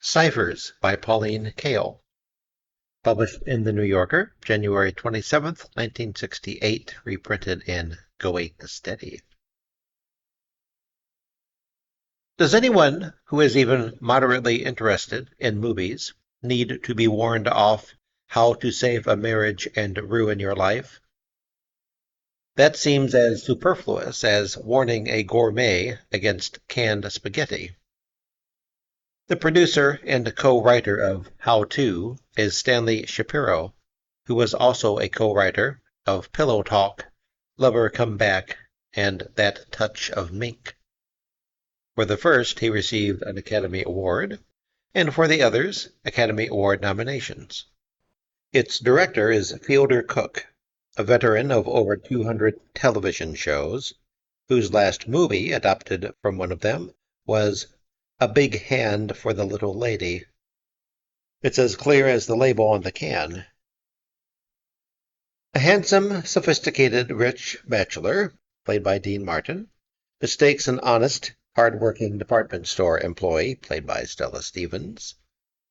Ciphers by Pauline Kael. Published in The New Yorker, January 27th, 1968, reprinted in Going Steady. Does anyone who is even moderately interested in movies need to be warned off how to save a marriage and ruin your life? That seems as superfluous as warning a gourmet against canned spaghetti. The producer and co-writer of How To is Stanley Shapiro, who was also a co-writer of Pillow Talk, Lover Come Back, and That Touch of Mink. For the first, he received an Academy Award, and for the others, Academy Award nominations. Its director is Fielder Cook, a veteran of over 200 television shows, whose last movie, adapted from one of them, was A Big Hand for the Little Lady. It's as clear as the label on the can. A handsome, sophisticated, rich bachelor, played by Dean Martin, mistakes an honest, hard-working department store employee, played by Stella Stevens,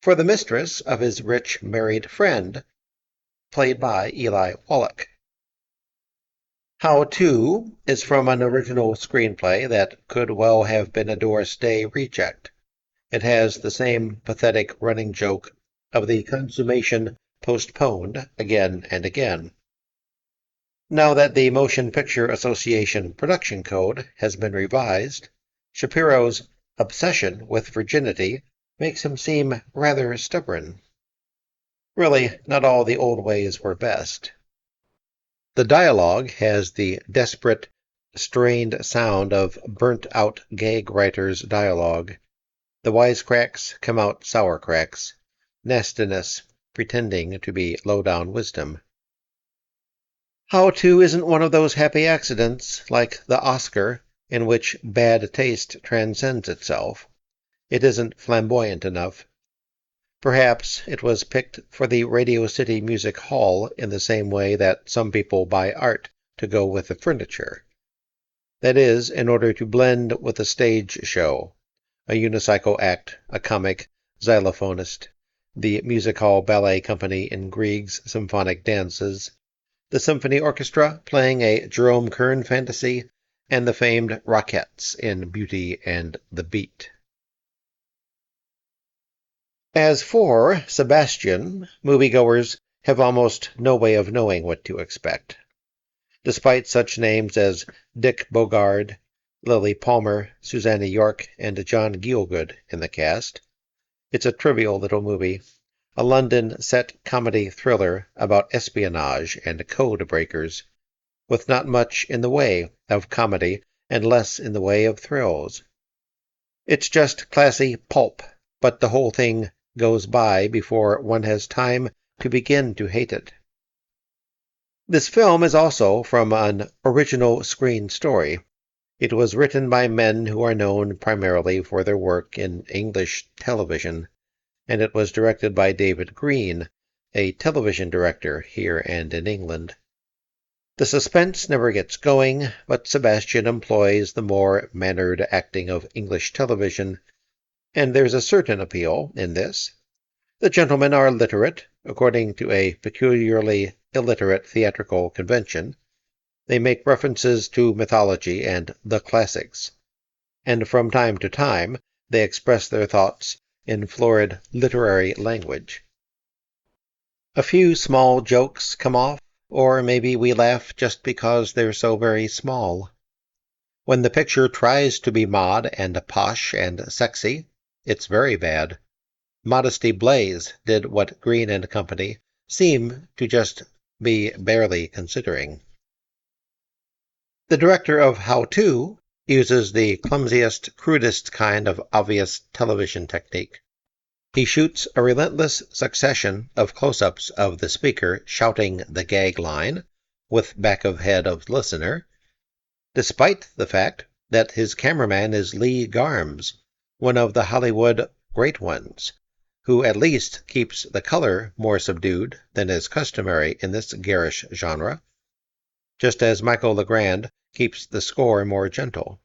for the mistress of his rich married friend, played by Eli Wallach. How To is from an original screenplay that could well have been a Doris Day reject. It has the same pathetic running joke of the consummation postponed again and again. Now that the Motion Picture Association production code has been revised, Shapiro's obsession with virginity makes him seem rather stubborn. Really, not all the old ways were best. The dialogue has the desperate, strained sound of burnt-out gag writers' dialogue. The wisecracks come out sour cracks, nastiness pretending to be low-down wisdom. How To isn't one of those happy accidents, like the Oscar, in which bad taste transcends itself. It isn't flamboyant enough. Perhaps it was picked for the Radio City Music Hall in the same way that some people buy art to go with the furniture. That is, in order to blend with a stage show, a unicycle act, a comic, xylophonist, the music hall ballet company in Grieg's symphonic dances, the symphony orchestra playing a Jerome Kern fantasy, and the famed Rockettes in Beauty and the Beat. As for Sebastian, moviegoers have almost no way of knowing what to expect. Despite such names as Dick Bogard, Lily Palmer, Susanna York, and John Gielgud in the cast, it's a trivial little movie, a London-set comedy thriller about espionage and code breakers, with not much in the way of comedy and less in the way of thrills. It's just classy pulp, but the whole thing goes by before one has time to begin to hate it. This film is also from an original screen story. It was written by men who are known primarily for their work in English television, and it was directed by David Green, a television director here and in England. The suspense never gets going, but Sebastian employs the more mannered acting of English television, and there's a certain appeal in this. The gentlemen are literate, according to a peculiarly illiterate theatrical convention. They make references to mythology and the classics, and from time to time they express their thoughts in florid literary language. A few small jokes come off, or maybe we laugh just because they're so very small. When the picture tries to be mod and posh and sexy, it's very bad. Modesty Blaze did what Green and Company seem to just be barely considering. The director of How To uses the clumsiest, crudest kind of obvious television technique. He shoots a relentless succession of close-ups of the speaker shouting the gag line, with back of head of listener, despite the fact that his cameraman is Lee Garmes, one of the Hollywood great ones, who at least keeps the color more subdued than is customary in this garish genre, just as Michael Legrand keeps the score more gentle.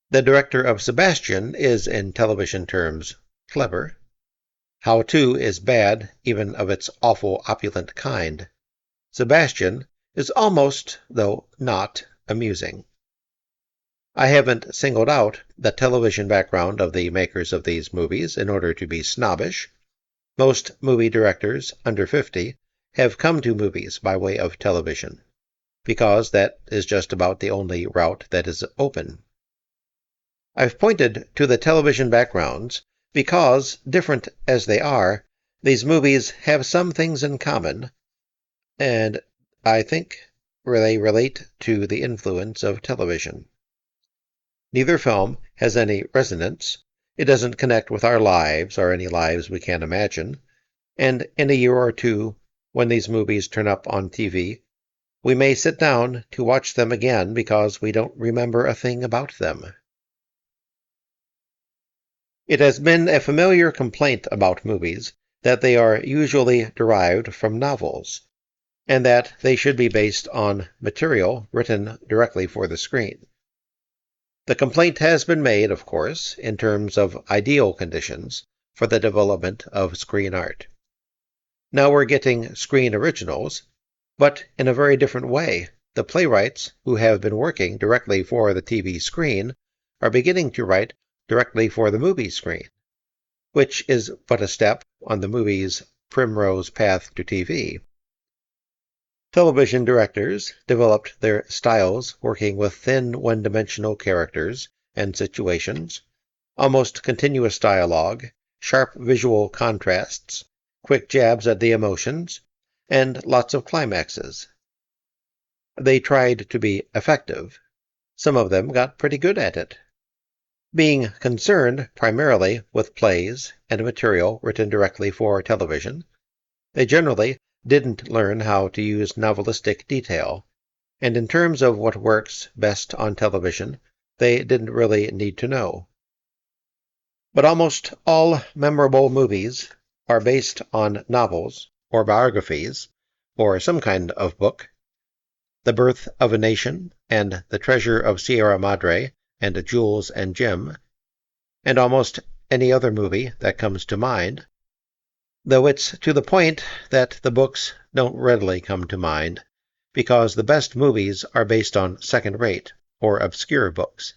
The director of Sebastian is, in television terms, clever. How-to is bad, even of its awful opulent kind. Sebastian is almost, though not, amusing. I haven't singled out the television background of the makers of these movies in order to be snobbish. Most movie directors under 50 have come to movies by way of television, because that is just about the only route that is open. I've pointed to the television backgrounds because, different as they are, these movies have some things in common, and I think they relate to the influence of television. Neither film has any resonance. It doesn't connect with our lives or any lives we can imagine, and in a year or two, when these movies turn up on TV, we may sit down to watch them again because we don't remember a thing about them. It has been a familiar complaint about movies that they are usually derived from novels, and that they should be based on material written directly for the screen. The complaint has been made, of course, in terms of ideal conditions for the development of screen art. Now we're getting screen originals, but in a very different way. The playwrights who have been working directly for the TV screen are beginning to write directly for the movie screen, which is but a step on the movie's primrose path to TV. Television directors developed their styles working with thin one-dimensional characters and situations, almost continuous dialogue, sharp visual contrasts, quick jabs at the emotions, and lots of climaxes. They tried to be effective. Some of them got pretty good at it. Being concerned primarily with plays and material written directly for television, they generally didn't learn how to use novelistic detail, and in terms of what works best on television, they didn't really need to know. But almost all memorable movies are based on novels or biographies or some kind of book. The Birth of a Nation and The Treasure of Sierra Madre and Jules and Jim, and almost any other movie that comes to mind, though it's to the point that the books don't readily come to mind, because the best movies are based on second-rate or obscure books.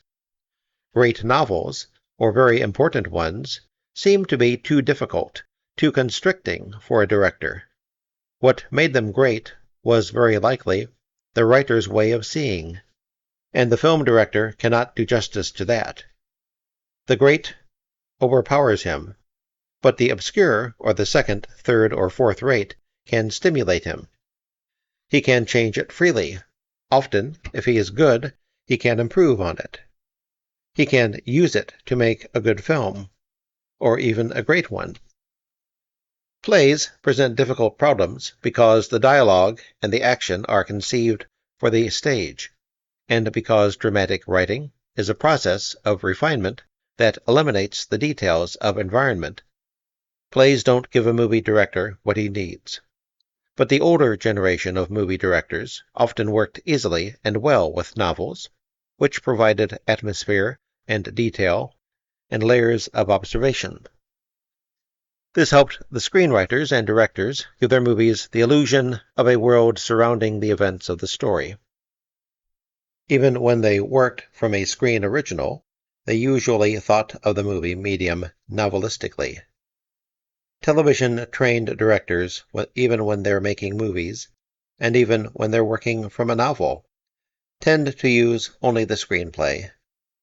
Great novels, or very important ones, seem to be too difficult, too constricting for a director. What made them great was very likely the writer's way of seeing, and the film director cannot do justice to that. The great overpowers him, but the obscure, or the second, third, or fourth rate, can stimulate him. He can change it freely. Often, if he is good, he can improve on it. He can use it to make a good film, or even a great one. Plays present difficult problems because the dialogue and the action are conceived for the stage, and because dramatic writing is a process of refinement that eliminates the details of environment. Plays don't give a movie director what he needs. But the older generation of movie directors often worked easily and well with novels, which provided atmosphere and detail and layers of observation. This helped the screenwriters and directors give their movies the illusion of a world surrounding the events of the story. Even when they worked from a screen original, they usually thought of the movie medium novelistically. Television-trained directors, even when they're making movies, and even when they're working from a novel, tend to use only the screenplay,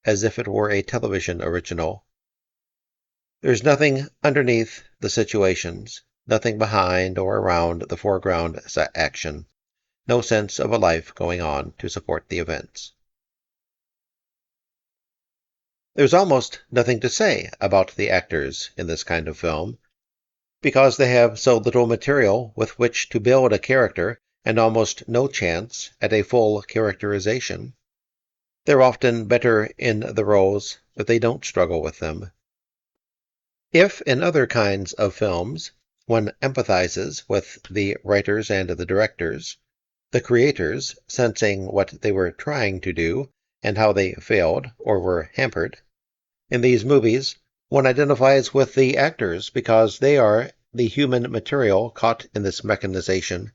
as if it were a television original. There's nothing underneath the situations, nothing behind or around the foreground action, no sense of a life going on to support the events. There's almost nothing to say about the actors in this kind of film, because they have so little material with which to build a character and almost no chance at a full characterization. They're often better in the roles if they don't struggle with them. If, in other kinds of films, one empathizes with the writers and the directors, the creators sensing what they were trying to do and how they failed or were hampered, in these movies, One identifies with the actors because they are the human material caught in this mechanization,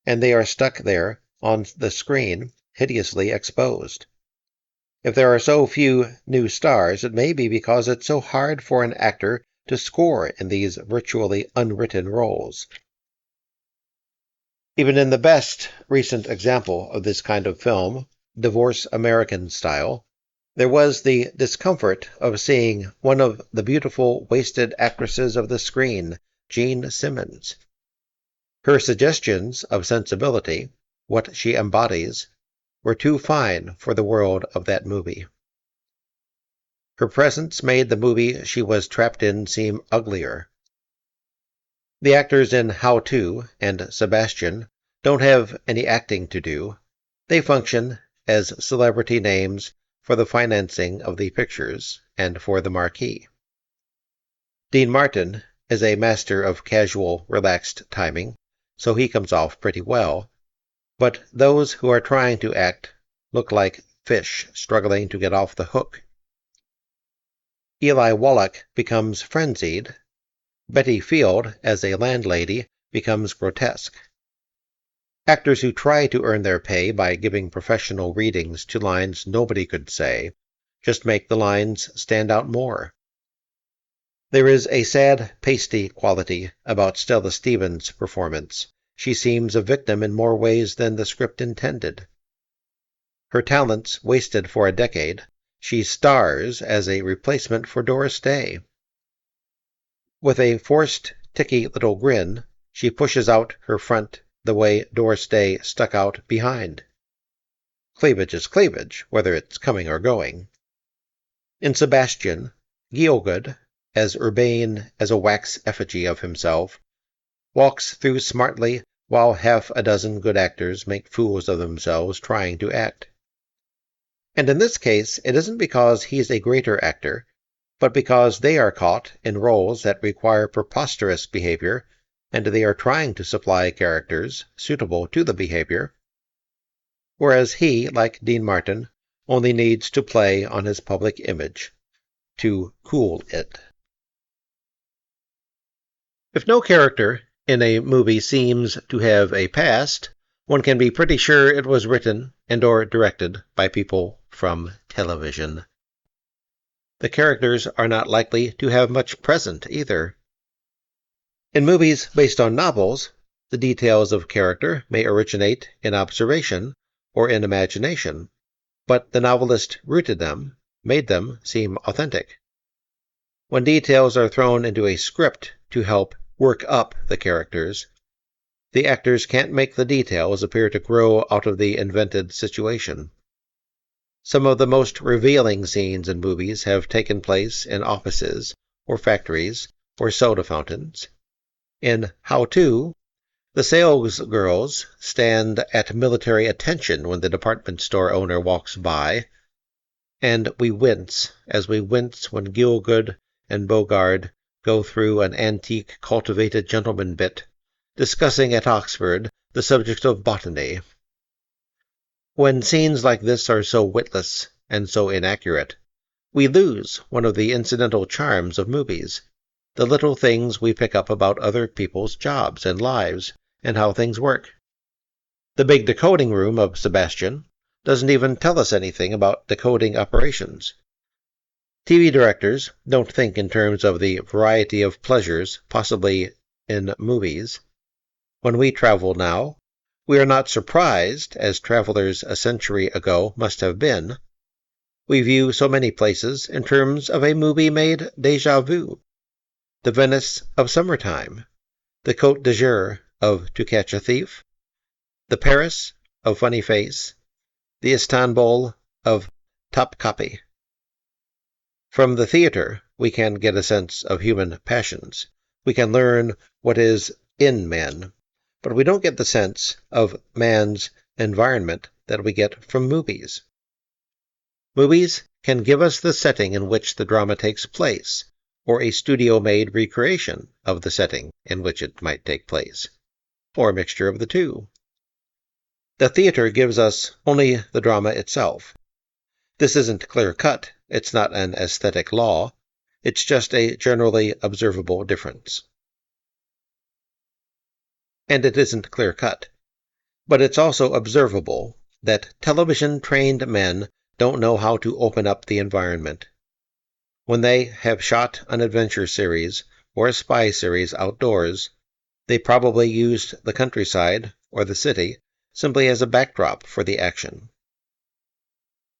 and they are stuck there on the screen, hideously exposed. If there are so few new stars, it may be because it's so hard for an actor to score in these virtually unwritten roles. Even in the best recent example of this kind of film, Divorce American Style, there was the discomfort of seeing one of the beautiful, wasted actresses of the screen, Jean Simmons. Her suggestions of sensibility, what she embodies, were too fine for the world of that movie. Her presence made the movie she was trapped in seem uglier. The actors in How To and Sebastian don't have any acting to do. They function as celebrity names for the financing of the pictures and for the marquee. Dean Martin is a master of casual, relaxed timing, so he comes off pretty well, but those who are trying to act look like fish struggling to get off the hook. Eli Wallach becomes frenzied. Betty Field, as a landlady, becomes grotesque. Actors who try to earn their pay by giving professional readings to lines nobody could say just make the lines stand out more. There is a sad, pasty quality about Stella Stevens' performance. She seems a victim in more ways than the script intended. Her talents wasted for a decade, she stars as a replacement for Doris Day. With a forced, ticky little grin, she pushes out her front the way Doris Day stuck out behind. Cleavage is cleavage, whether it's coming or going. In Sebastian, Gielgud, as urbane as a wax effigy of himself, walks through smartly while half a dozen good actors make fools of themselves trying to act. And in this case, it isn't because he's a greater actor, but because they are caught in roles that require preposterous behavior, and they are trying to supply characters suitable to the behavior, whereas he, like Dean Martin, only needs to play on his public image, to cool it. If no character in a movie seems to have a past, one can be pretty sure it was written and or directed by people from television. The characters are not likely to have much present either. In movies based on novels, the details of character may originate in observation or in imagination, but the novelist rooted them, made them seem authentic. When details are thrown into a script to help work up the characters, the actors can't make the details appear to grow out of the invented situation. Some of the most revealing scenes in movies have taken place in offices, or factories, or soda fountains. In How To, the salesgirls stand at military attention when the department store owner walks by, and we wince as we wince when Gielgud and Bogard go through an antique cultivated gentleman bit, discussing at Oxford the subject of botany. When scenes like this are so witless and so inaccurate, we lose one of the incidental charms of movies, the little things we pick up about other people's jobs and lives and how things work. The big decoding room of Sebastian doesn't even tell us anything about decoding operations. TV directors don't think in terms of the variety of pleasures possibly in movies. When we travel now, we are not surprised, as travelers a century ago must have been. We view so many places in terms of a movie-made déjà vu. The Venice of summertime, the Côte d'Azur of To Catch a Thief, the Paris of Funny Face, the Istanbul of Top Copy. From the theater, we can get a sense of human passions. We can learn what is in men, but we don't get the sense of man's environment that we get from movies. Movies can give us the setting in which the drama takes place, or a studio-made recreation of the setting in which it might take place, or a mixture of the two. The theater gives us only the drama itself. This isn't clear-cut, it's not an aesthetic law. It's just a generally observable difference. And it isn't clear-cut. But it's also observable that television-trained men don't know how to open up the environment. When they have shot an adventure series or a spy series outdoors, they probably used the countryside or the city simply as a backdrop for the action.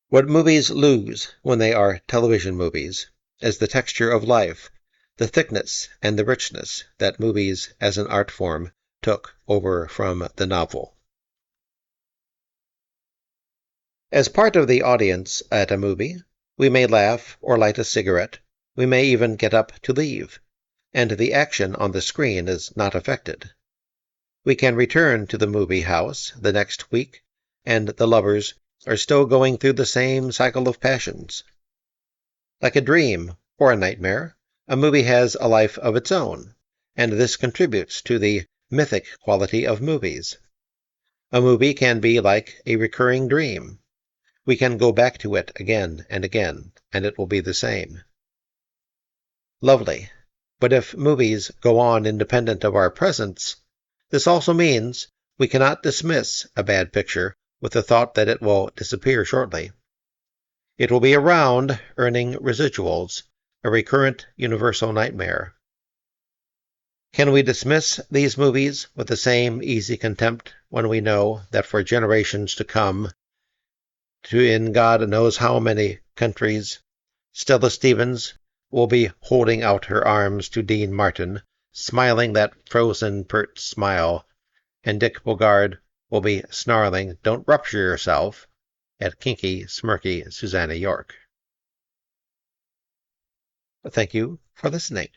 What movies lose when they are television movies is the texture of life, the thickness and the richness that movies as an art form took over from the novel. As part of the audience at a movie, we may laugh or light a cigarette, we may even get up to leave, and the action on the screen is not affected. We can return to the movie house the next week, and the lovers are still going through the same cycle of passions. Like a dream or a nightmare, a movie has a life of its own, and this contributes to the mythic quality of movies. A movie can be like a recurring dream. We can go back to it again and again, and it will be the same. Lovely. But if movies go on independent of our presence, this also means we cannot dismiss a bad picture with the thought that it will disappear shortly. It will be around, earning residuals, a recurrent universal nightmare. Can we dismiss these movies with the same easy contempt when we know that for generations to come, in God knows how many countries, Stella Stevens will be holding out her arms to Dean Martin, smiling that frozen, pert smile, and Dick Bogard will be snarling, "Don't rupture yourself," at kinky, smirky Susanna York. Thank you for listening.